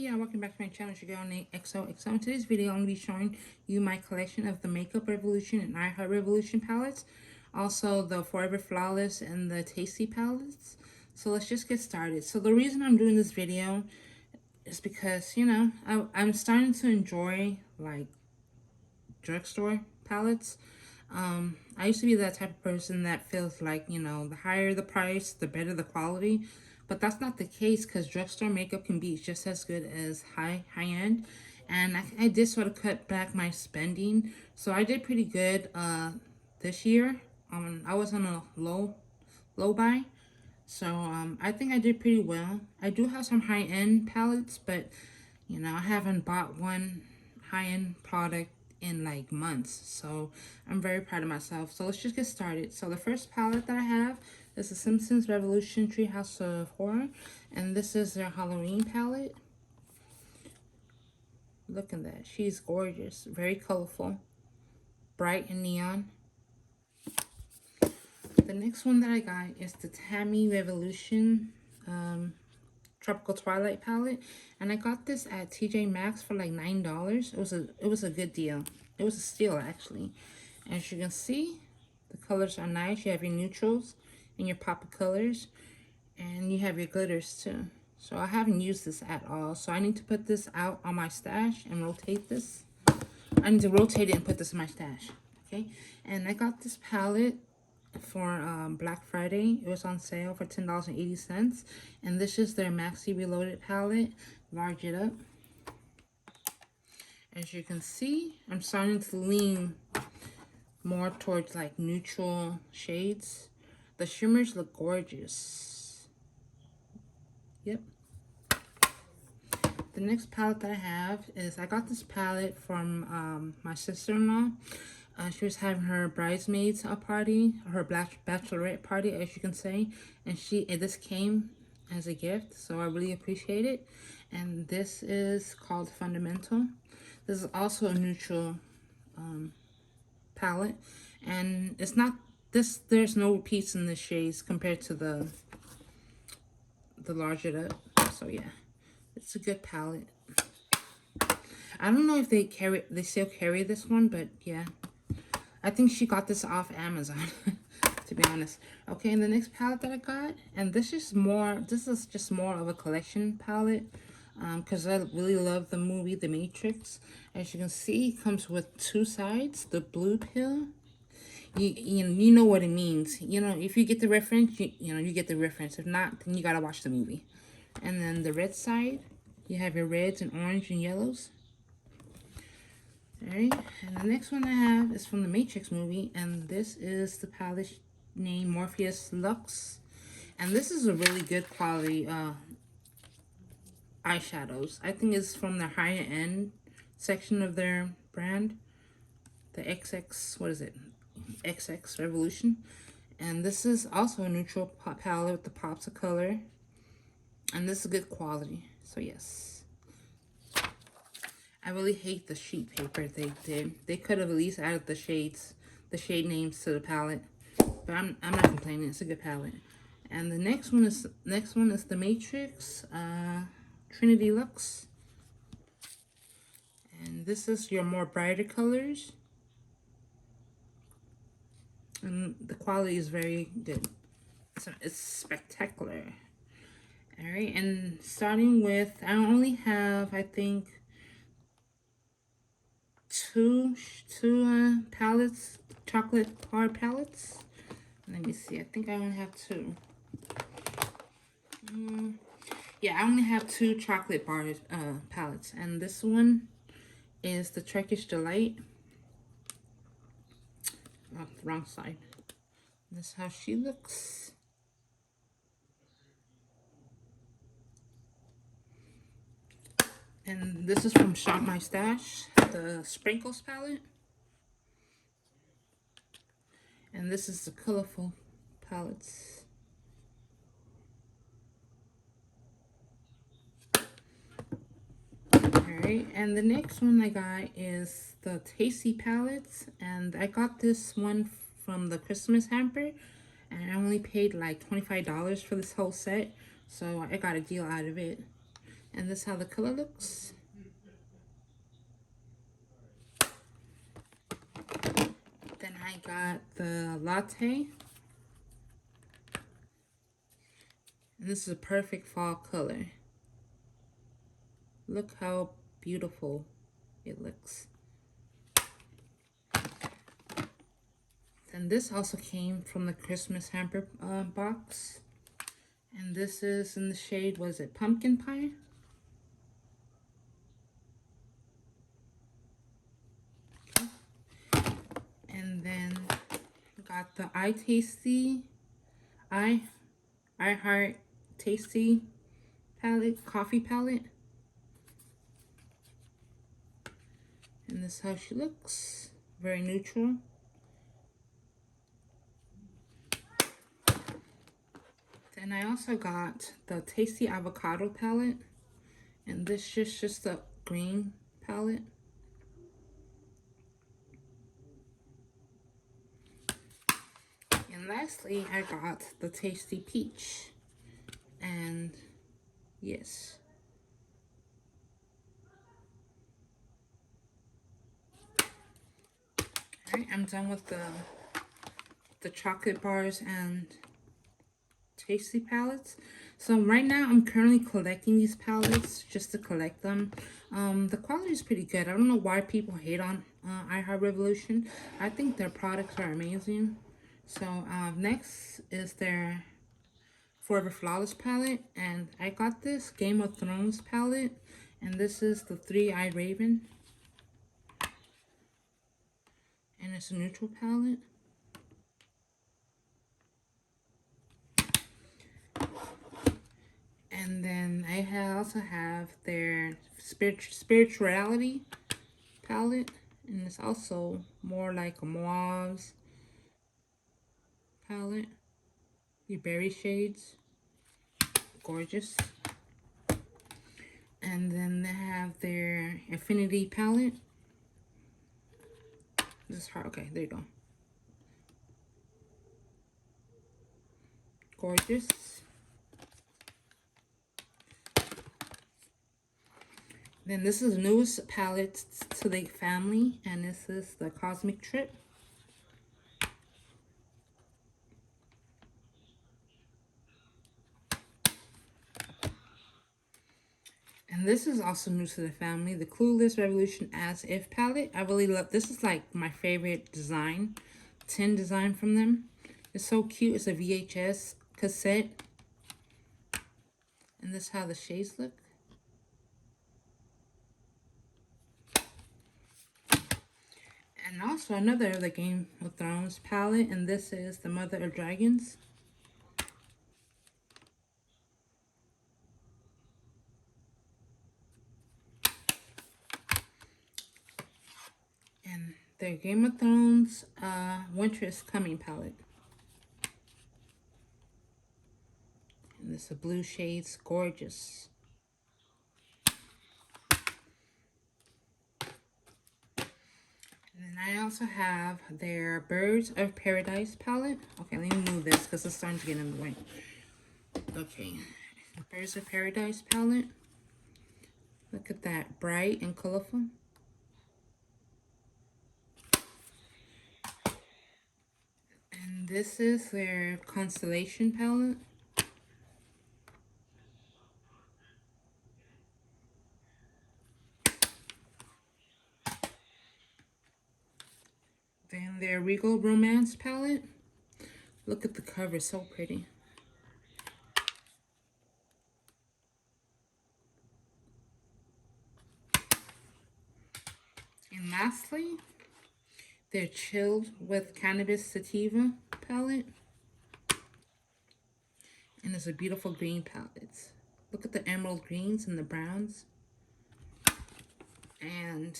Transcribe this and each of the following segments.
Yeah, welcome back to my channel. It's your girl named XOXO. In today's video, I'm going to be showing you my collection of the Makeup Revolution and I Heart Revolution palettes. Also, the Forever Flawless and the Tasty palettes. So let's just get started. So the reason I'm doing this video is because, I'm starting to enjoy, like, drugstore palettes. I used to be that type of person that feels like, the higher the price, the better the quality. But that's not the case because drugstore makeup can be just as good as high end. And I did sort of cut back my spending. So I did pretty good this year. I was on a low buy. So I think I did pretty well. I do have some high end palettes, but I haven't bought one high-end product in like months, so I'm very proud of myself. So let's just get started. So the first palette that I have is the Simpsons Revolution Treehouse of Horror, and this is their Halloween palette. Look at that. She's gorgeous, very colorful, bright and neon. The next one that I got is the Tammy Revolution Tropical Twilight palette, and I got this at TJ Maxx for like $9. It was a good deal. It was a steal actually. As you can see, the colors are nice. You have your neutrals and your pop of colors, and you have your glitters too. So I haven't used this at all. So I need to put this out on my stash and rotate this. I need to rotate it and put this in my stash. Okay, and I got this palette for Black Friday. It was on sale for $10.80, and this is their Maxi Reloaded palette. Large it up. As you can see, I'm starting to lean more towards like neutral shades. The shimmers look gorgeous. Yep. The next palette that I have is, I got this palette from my sister-in-law. She was having her bridesmaids party, her bachelorette party, as you can say, and this came as a gift, so I really appreciate it. And this is called Fundamental. This is also a neutral palette, and it's not this. There's no repeats in the shades compared to the larger up. So yeah, it's a good palette. I don't know if they still carry this one, but yeah. I think she got this off Amazon, to be honest. Okay, and the next palette that I got, and this is just more of a collection palette, because I really love the movie The Matrix. As you can see, it comes with two sides. The blue pill, you know what it means. If you get the reference, you get the reference. If not, then you gotta watch the movie. And then the red side, you have your reds and orange and yellows. Alright, and the next one I have is from the Matrix movie, and this is the palette named Morpheus Lux. And this is a really good quality eyeshadows. I think it's from the higher end section of their brand, the what is it? XX Revolution. And this is also a neutral palette with the pops of color, and this is good quality. So yes. I really hate the sheet paper they did. They could have at least added the shade names to the palette. But I'm not complaining. It's a good palette. And the next one is the Matrix Trinity Lux. And this is your more brighter colors. And the quality is very good. So it's spectacular. Alright, and starting with, I only have, I think, two palettes, chocolate hard palettes. Let me see. I think I only have two. Yeah, I only have two chocolate bar palettes, and this one is the Turkish Delight. Oh, the wrong side. This is how she looks. And this is from Shop My Stash, the Sprinkles palette. And this is the colorful palettes. Alright, and the next one I got is the Tasty palettes. And I got this one from the Christmas hamper. And I only paid like $25 for this whole set. So I got a deal out of it. And this is how the color looks. Then I got the latte. And this is a perfect fall color. Look how beautiful it looks. And this also came from the Christmas hamper box. And this is in the shade, was it pumpkin pie? Okay. And then got the I Heart Tasty palette, coffee palette. And this is how she looks. Very neutral. Then I also got the Tasty Avocado palette. And this is just a green palette. And lastly, I got the Tasty Peach. And yes. Alright, I'm done with the chocolate bars and Tasty palettes. So right now I'm currently collecting these palettes just to collect them. The quality is pretty good. I don't know why people hate on iHeart Revolution. I think their products are amazing. So next is their Forever Flawless palette, and I got this Game of Thrones palette, and this is the Three-Eyed Raven, and it's a neutral palette. And then I also have their Spirituality palette, and it's also more like a mauve palette. The berry shades, gorgeous. And then they have their Infinity palette. This is hard. Okay, there you go. Gorgeous. Then this is the newest palette to the family, and this is the Cosmic Trip. And this is also new to the family, the Clueless Revolution As If palette. I really love this. Is like my favorite design, tin design from them. It's so cute. It's a VHS cassette. And this is how the shades look. And also another of the Game of Thrones palette, and this is the Mother of Dragons. And the Game of Thrones Winter is Coming palette. And this is blue shades, gorgeous. And then I also have their Birds of Paradise palette. Okay, let me move this because it's starting to get in the way. Okay, Birds of Paradise palette. Look at that, bright and colorful. And this is their Constellation palette. Then their Regal Romance palette. Look at the cover, so pretty. And lastly, their Chilled with Cannabis Sativa palette. And it's a beautiful green palette. Look at the emerald greens and the browns. And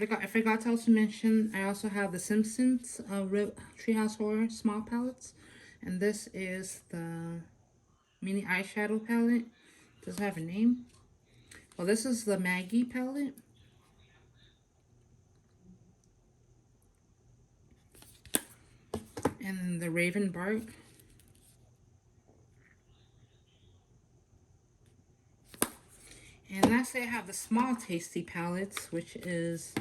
I forgot to also mention, I also have the Simpsons Treehouse Horror small palettes. And this is the mini eyeshadow palette. Does it have a name? Well, this is the Maggie palette. And then the Raven Bark. And lastly, I have the small tasty palettes, which is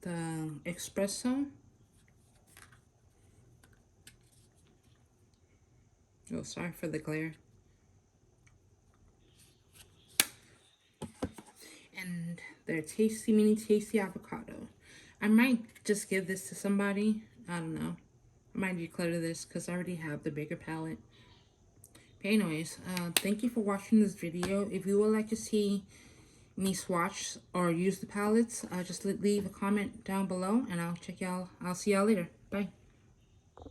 the espresso. Oh, sorry for the glare. And their tasty, mini tasty avocado. I might just give this to somebody. I don't know. I might declutter this because I already have the bigger palette. But anyways, thank you for watching this video. If you would like to see me swatch or use the palettes, just leave a comment down below and I'll see y'all later. Bye.